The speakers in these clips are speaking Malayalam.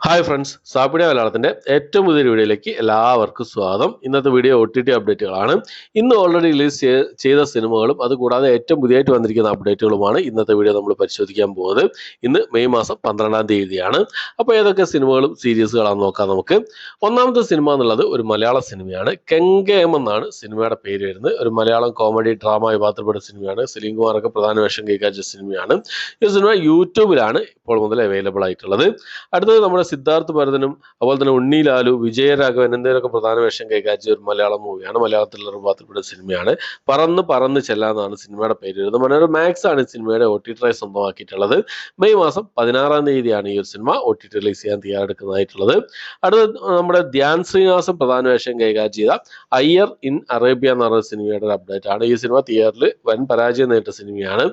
ഹായ് ഫ്രണ്ട്സ്, സാപ്പിടിയ മലയാളത്തിന്റെ ഏറ്റവും പുതിയൊരു വീഡിയോയിലേക്ക് എല്ലാവർക്കും സ്വാഗതം. ഇന്നത്തെ വീഡിയോ OTT അപ്ഡേറ്റുകളാണ്. ഇന്ന് ഓൾറെഡി റിലീസ് ചെയ്ത സിനിമകളും അതുകൂടാതെ ഏറ്റവും പുതിയതായിട്ട് വന്നിരിക്കുന്ന അപ്ഡേറ്റുകളുമാണ് ഇന്നത്തെ വീഡിയോ നമ്മൾ പരിശോധിക്കാൻ പോകുന്നത്. ഇന്ന് മെയ് മാസം 12-ാം തീയതിയാണ്. അപ്പോൾ ഏതൊക്കെ സിനിമകളും സീരീസുകളാണെന്ന് നോക്കാം നമുക്ക്. ഒന്നാമത്തെ സിനിമ എന്നുള്ളത് ഒരു മലയാള സിനിമയാണ്. കെങ്കേം എന്നാണ് സിനിമയുടെ പേര് വരുന്നത്. ഒരു മലയാളം കോമഡി ഡ്രാമ വിഭാഗത്തിൽപ്പെട്ട സിനിമയാണ്. സലീം കുമാറൊക്കെ പ്രധാന വേഷം കൈകാഴ്ച സിനിമയാണ്. ഈ സിനിമ യൂട്യൂബിലാണ് ഇപ്പോൾ മുതൽ അവൈലബിൾ ആയിട്ടുള്ളത്. അടുത്തത് നമ്മുടെ സിദ്ധാർത്ഥ് ഭരതനും അതുപോലെ തന്നെ ഉണ്ണി ലാലു, വിജയരാഘവൻ എന്നിവരൊക്കെ പ്രധാന വേഷം കൈകാഴ്ച ഒരു മലയാളം മൂവിയാണ്. മലയാളത്തിൽ വിഭാഗത്തിൽപ്പെട്ട സിനിമയാണ്. പറന്ന് പറന്ന് ചെല്ലാന്നാണ് സിനിമയുടെ പേര് വരുന്നത്. മനോരമ മാക്സ് ആണ് ഈ സിനിമയുടെ OTT റൈറ്റ്സ് സ്വന്തമാക്കിയിട്ടുള്ളത്. മെയ് മാസം 16-ാം തീയതിയാണ് ഈ ഒരു സിനിമ OTT റിലീസ് ചെയ്യാൻ തയ്യാറെടുക്കുന്നതായിട്ടുള്ളത്. അടുത്ത നമ്മുടെ ധ്യാൻ ശ്രീനിവാസൻ പ്രധാന വേഷം കൈകാര്യം ചെയ്ത അയ്യർ ഇൻ അറേബ്യ എന്ന് പറയുന്ന സിനിമയുടെ ഒരു അപ്ഡേറ്റ് ആണ്. ഈ സിനിമ തിയേറ്ററിൽ വൻ പരാജയം നേരിട്ട സിനിമയാണ്.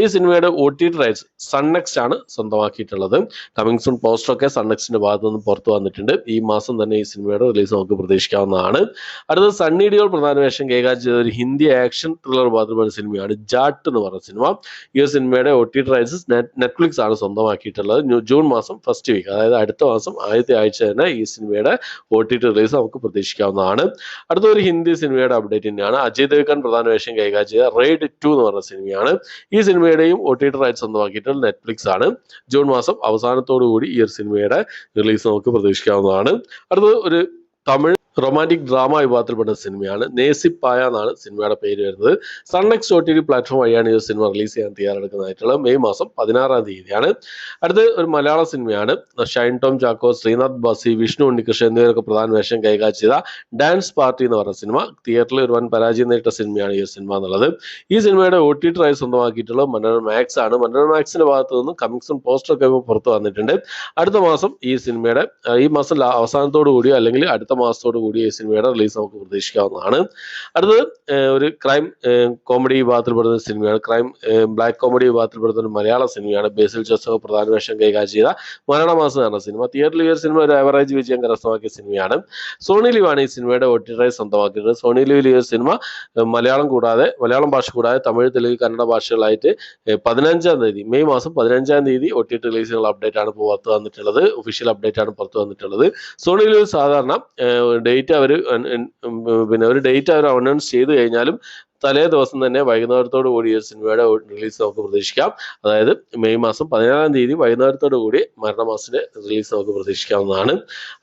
ഈ സിനിമയുടെ OTT റൈറ്റ്സ് സൺനെക്സ്റ്റ് ആണ് സ്വന്തമാക്കിയിട്ടുള്ളത്. കമ്മിങ് സൂൺ പോസ്റ്ററൊക്കെ സൺനെക്സ്റ്റിന്റെ ഭാഗത്തു നിന്ന് പുറത്തു വന്നിട്ടുണ്ട്. ഈ മാസം തന്നെ ഈ സിനിമയുടെ റിലീസ് നമുക്ക് പ്രതീക്ഷിക്കാവുന്നതാണ്. അടുത്തത് സണ്ണി ഡിയോൾ പ്രധാന വേഷം കൈകാര്യം ചെയ്ത ഒരു ഹിന്ദി ആക്ഷൻ ത്രില്ലർ ഭാഗത്തുള്ള സിനിമയാണ് ജാട്ട് എന്ന് പറയുന്ന സിനിമ. ഈ സിനിമയുടെ OTT റൈറ്റ്സ് നെറ്റ്ഫ്ലിക്സ് ആണ് സ്വന്തമാക്കിയിട്ടുള്ളത്. ജൂൺ മാസം ഫസ്റ്റ് വീക്ക്, അതായത് അടുത്ത മാസം ആദ്യത്തെ ആഴ്ച തന്നെ ഈ സിനിമയുടെ OTT റിലീസ് നമുക്ക് പ്രതീക്ഷിക്കാവുന്നതാണ്. അടുത്ത ഒരു ഹിന്ദി സിനിമയുടെ അപ്ഡേറ്റ് തന്നെയാണ്. അജയ് ദേവ്ഗൺ പ്രധാന വേഷം കൈകാര്യം ചെയ്ത റെയ്ഡ് 2 എന്ന് പറയുന്ന സിനിമയാണ്. ഈ സിനിമയുടെയും OTT റൈറ്റ്സ് സ്വന്തമാക്കിയിട്ടുള്ളത് നെറ്റ്ഫ്ലിക്സ് ആണ്. ജൂൺ മാസം അവസാനത്തോടു കൂടി ഈ ഒരു സിനിമയുടെ റിലീസ് നമുക്ക് പ്രതീക്ഷിക്കാവുന്നതാണ്. അടുത്തത് ഒരു തമിഴ് റൊമാൻറ്റിക് ഡ്രാമ വിഭാഗത്തിൽപ്പെട്ട സിനിമയാണ്. നേസിപ്പായ എന്നാണ് സിനിമയുടെ പേര് വരുന്നത്. സൺനെക്സ്റ്റ് OTT പ്ലാറ്റ്ഫോം വഴിയാണ് ഈ സിനിമ റിലീസ് ചെയ്യാൻ തയ്യാറെടുക്കുന്നതായിട്ടുള്ളത്. മെയ് മാസം 16-ാം തീയതിയാണ്. അടുത്ത് ഒരു മലയാള സിനിമയാണ്. ഷൈൻ ടോം ചാക്കോ, ശ്രീനാഥ് ബാസി, വിഷ്ണു ഉണ്ണികൃഷ്ണൻ എന്നിവരൊക്കെ പ്രധാന വേഷം കൈകാര്യം ചെയ്ത ഡാൻസ് പാർട്ടി എന്ന് പറയുന്ന സിനിമ തിയേറ്ററിൽ ഒരു വൻ പരാജയം നേരിട്ട സിനിമയാണ് ഈ സിനിമ എന്നുള്ളത്. ഈ സിനിമയുടെ OTT റൈറ്റ്സ് സ്വന്തമാക്കിയിട്ടുള്ളത് മനോരമ മാക്സ് ആണ്. മനോരമ മാക്സിന്റെ ഭാഗത്ത് നിന്ന് കമ്മിങ് സൂൺ പോസ്റ്ററൊക്കെ പുറത്തു വന്നിട്ടുണ്ട്. അടുത്ത മാസം ഈ സിനിമയുടെ ഈ മാസം അവസാനത്തോടു കൂടിയോ അല്ലെങ്കിൽ അടുത്ത മാസത്തോടു കൂടി ഈ സിനിമയുടെ റിലീസ് നമുക്ക് പ്രതീക്ഷിക്കാവുന്നതാണ്. അടുത്തത് ഒരു ക്രൈം കോമഡി വിഭാഗത്തിൽപ്പെടുന്ന സിനിമയാണ്. ബ്ലാക്ക് കോമഡി വിഭാഗത്തിൽപ്പെടുന്ന ഒരു മലയാള സിനിമയാണ്. ബേസിൽ ജോസഫ് പ്രധാന വേഷം കൈകാര്യം ചെയ്ത മരണമാസം എന്ന സിനിമ. തിയേറ്ററിൽ ഈ സിനിമ ഒരു ആവറേജ് വിജയം കരസ്ഥമാക്കിയ സിനിമയാണ്. സോണി ലിവ് ആണ് ഈ സിനിമയുടെ OTT റൈറ്റ്സ് സ്വന്തമാക്കിയത്. സോണി ലിവിൽ ഈ സിനിമ മലയാളം ഭാഷ കൂടാതെ തമിഴ്, തെലുങ്ക്, കന്നഡ ഭാഷകളായിട്ട് 15-ാം തീയതി മെയ് മാസം 15-ാം തീയതി OTT റിലീസുകൾ അപ്ഡേറ്റ് ആണ് പുറത്തു വന്നിട്ടുള്ളത്. ഒഫീഷ്യൽ അപ്ഡേറ്റ് ആണ് പുറത്തു വന്നിട്ടുള്ളത്. സോണി ലിവ് സാധാരണ ഡേറ്റ് ഒരു ഡേറ്റ് അവർ അനൗൺസ് ചെയ്തു കഴിഞ്ഞാലും തലേ ദിവസം തന്നെ വൈകുന്നേരത്തോടു കൂടി ഈ സിനിമയുടെ റിലീസ് നമുക്ക് പ്രതീക്ഷിക്കാം. അതായത് മെയ് മാസം 16-ാം തീയതി വൈകുന്നേരത്തോടു കൂടി മരണമാസത്തിന്റെ റിലീസ് നമുക്ക് പ്രതീക്ഷിക്കാവുന്നതാണ്.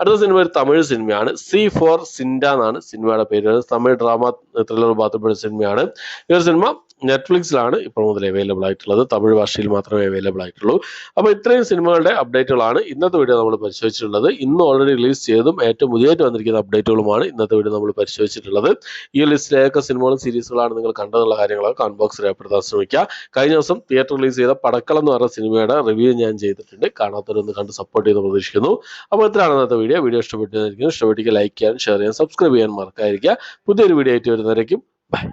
അടുത്ത സിനിമ ഒരു തമിഴ് സിനിമയാണ്. സി ഫോർ സിൻഡ എന്നാണ് സിനിമയുടെ പേര്. തമിഴ് ഡ്രാമ ത്രില്ലർ ഭാഗത്തുള്ള സിനിമയാണ്. ഈ ഒരു സിനിമ നെറ്റ്ഫ്ലിക്സിലാണ് ഇപ്പോൾ മുതൽ അവൈലബിൾ ആയിട്ടുള്ളത്. തമിഴ് ഭാഷയിൽ മാത്രമേ അവൈലബിൾ ആയിട്ടുള്ളൂ. അപ്പോൾ ഇത്രയും സിനിമകളുടെ അപ്ഡേറ്റുകളാണ് ഇന്നത്തെ വീഡിയോ നമ്മൾ പരിശോധിച്ചിട്ടുള്ളത്. ഇന്ന് ഓൾറെഡി റിലീസ് ചെയ്തതും ഏറ്റവും പുതിയതായിട്ട് വന്നിരിക്കുന്ന അപ്ഡേറ്റുകളുമാണ് ഇന്നത്തെ വീഡിയോ നമ്മൾ പരിശോധിച്ചിട്ടുള്ളത്. ഈ ലിസ്റ്റിലെ ഏതൊക്കെ സിനിമകളും സീരീസുകളാണ് നിങ്ങൾ കണ്ടതെന്നുള്ള കാര്യങ്ങളൊക്കെ കമന്റ് ബോക്സിൽ രേഖപ്പെടുത്താൻ ശ്രമിക്കുക. കഴിഞ്ഞ ദിവസം തിയേറ്റർ റിലീസ് ചെയ്ത പടക്കളം എന്ന് പറയുന്ന സിനിമയുടെ റിവ്യൂ ഞാൻ ചെയ്തിട്ടുണ്ട്. കാണാത്തവരൊന്ന് കണ്ട് സപ്പോർട്ട് ചെയ്ത് പ്രതീക്ഷിക്കുന്നു. അപ്പോൾ ഇത്രയാണ് ഇന്നത്തെ വീഡിയോ ഇഷ്ടപ്പെട്ടിരിക്കുന്നു. ഇഷ്ടപ്പെട്ടെങ്കിൽ ലൈക്ക് ചെയ്യാൻ, ഷെയർ ചെയ്യാൻ, സബ്സ്ക്രൈബ് ചെയ്യാൻ മറക്കാതിരിക്കുക. പുതിയൊരു വീഡിയോ ആയിട്ട് വരുന്നവരേക്കും ബൈ.